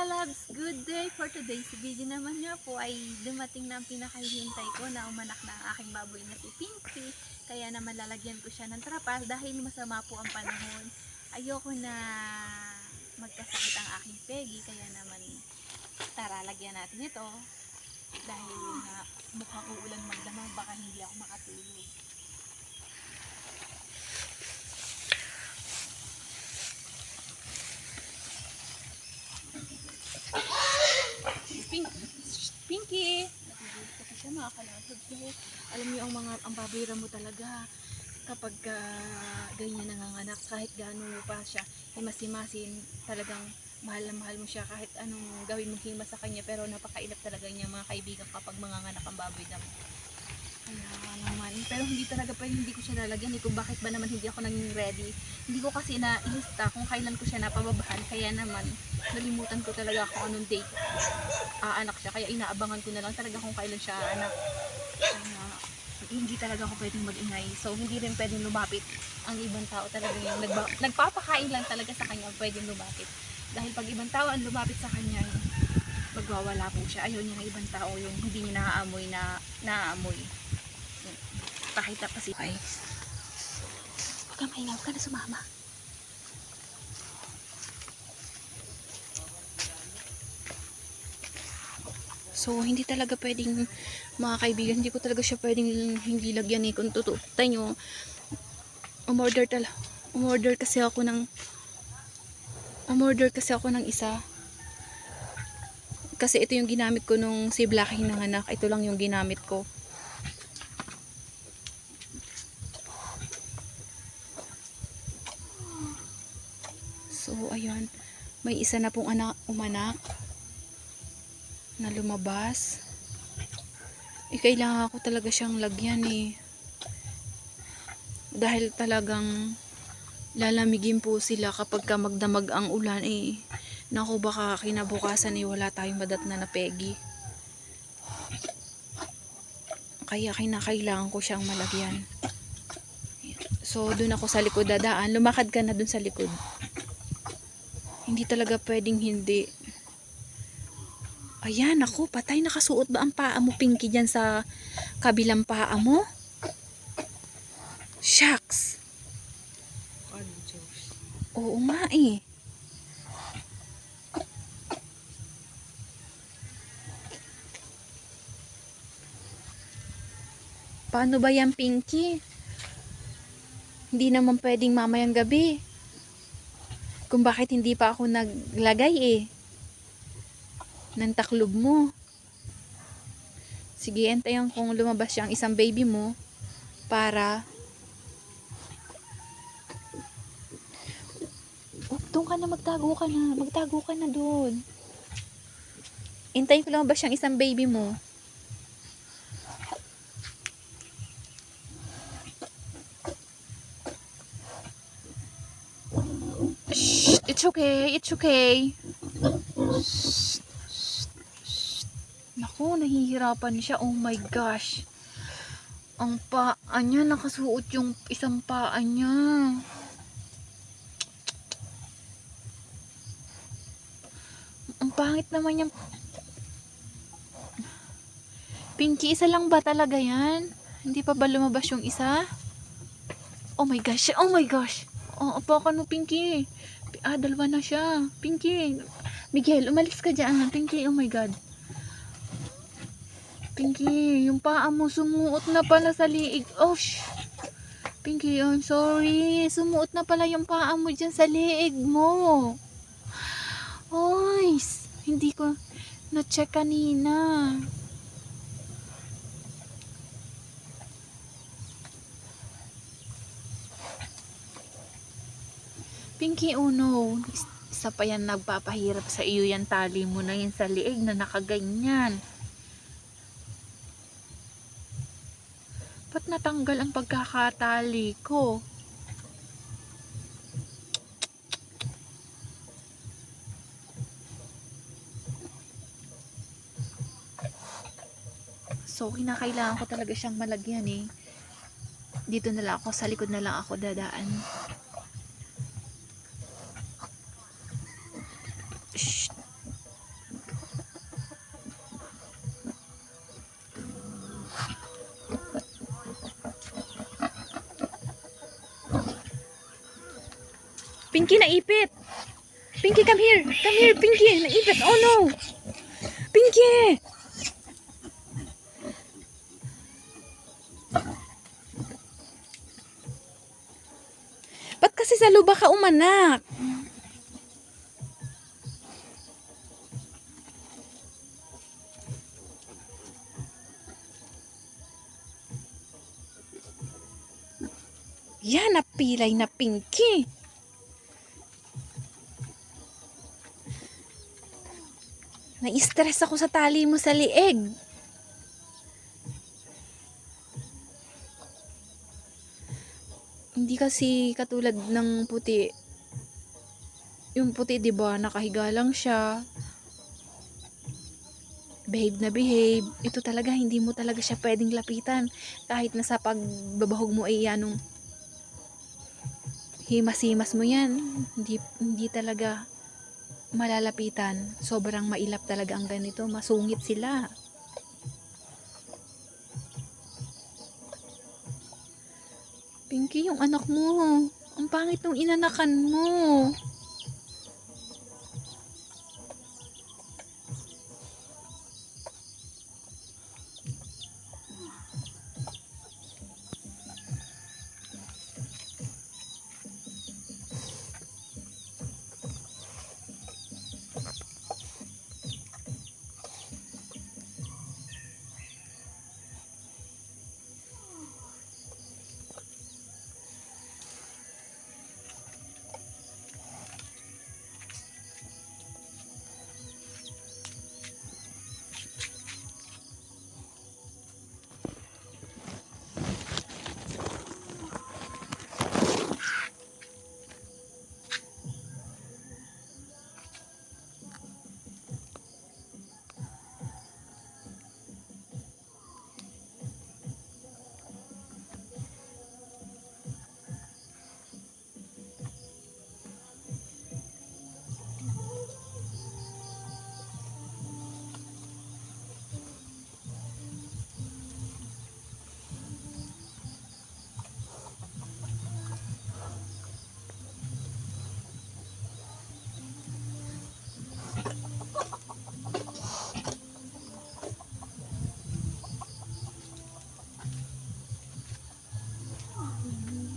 lalabs, good day for today's video naman nga po ay dumating na ang pinakahihintay ko na umanak na ang aking baboy na si Pinky. Kaya naman lalagyan ko siya ng trapal dahil masama po ang panahon. Ayoko na magkasakit ang aking Peggy, kaya naman tara lagyan natin ito dahil mukhang uulan magdamag, baka hindi ako makatulog. Pinky! Natutulog kasi siya, makakalahod. So, alam niyo ang baboy mo talaga kapag ganyan nanganganak, kahit gaano pa siya himas-himasin, talagang mahal na mahal mo siya kahit anong gawin mong himas sa kanya, pero napakailap talaga niya mga kaibigan kapag manganganak ang baboy damo. Kaya naman, pero hindi talaga hindi ko siya lalagyan kung bakit ba naman hindi ako naging ready. Hindi ko kasi na-ilista kung kailan ko siya napababahan, kaya naman nalimutan ko talaga kung anong date anak siya, kaya inaabangan ko na lang talaga kung kailan siya anak. Kaya hindi talaga ako pwedeng mag-ingay, so hindi rin pwedeng lumapit ang ibang tao, talaga yung nagpapakain lang talaga sa kanya pwedeng lumapit, dahil pag ibang tao ang lumapit sa kanya magwawala po siya. Ayaw niya ng ibang tao yung hindi niya naaamoy kahit kasi okay. Huwag kang mahinga, huwag ka na sumama. So, hindi talaga pwedeng, mga kaibigan, hindi ko talaga siya pwedeng hindi lagyan kung totoo. Tayo nyo, umorder kasi ako ng isa. Kasi ito yung ginamit ko nung si Blackie nanganak. Ito lang yung ginamit ko. So, ayun. May isa na pong umanak na lumabas. Kailangan ko talaga siyang lagyan dahil talagang lalamigin po sila kapag magdamag ang ulan naku, baka kinabukasan wala tayong madatna na Peggy. Kaya kailangan ko siyang malagyan. So doon ako sa likod dadaan. Lumakad ka na doon sa likod. Hindi talaga pwedeng hindi. Ayan, ako, patay, nakasuot ba ang paa mo, Pinky, dyan sa kabilang paa mo? Shucks! Oo nga Paano ba yan, Pinky? Hindi naman pwedeng mamayang gabi. Kung bakit hindi pa ako naglagay ng taklob mo. Sige, antayin kung lumabas yung isang baby mo para doon ka na, magtago ka na doon. Hintayin ko lumabas yung isang baby mo. Shh, it's okay. Shh. Naku, nahihirapan siya. Oh my gosh. Ang paa niya, nakasuot yung isang paa niya. Ang pangit naman yung Pinky, isa lang ba talaga yan? Hindi pa ba lumabas yung isa? Oh my gosh. Oh, apakan mo, Pinky. Dalawa na siya. Pinky. Miguel, umalis ka dyan. Pinky, oh my god. Pinky, yung paa mo sumuot na pala sa liig. Oh, Pinky, I'm sorry. Sumuot na pala yung paa mo dyan sa liig mo. Oy, hindi ko na-check kanina. Pinky, oh no. Isa pa yan nagpapahirap sa iyo, yan tali mo na yan sa liig na nakaganyan. Ba't natanggal ang pagkakatali ko? So, kinakailangan ko talaga siyang malagyan Dito na lang ako, sa likod na lang ako dadaan. Shh. Pinky, naipit. Pinky, come here. Come here, Pinky. Naipit. Oh no. Pinky. Ba't kasi sa luba ka umanak? Yan, napilay na Pinky. Na-stress ako sa tali mo sa lieg. Hindi kasi katulad ng puti. Yung puti, 'di ba, nakahiga lang siya. Behave na behave. Ito talaga, hindi mo talaga siya pwedeng lapitan. Kahit na sa pagbabahog mo ay anong himas-himas mo yan. Hindi talaga malalapitan. Sobrang mailap talaga ang ganito. Masungit sila. Pinky, yung anak mo. Ang pangit nung inanakan mo.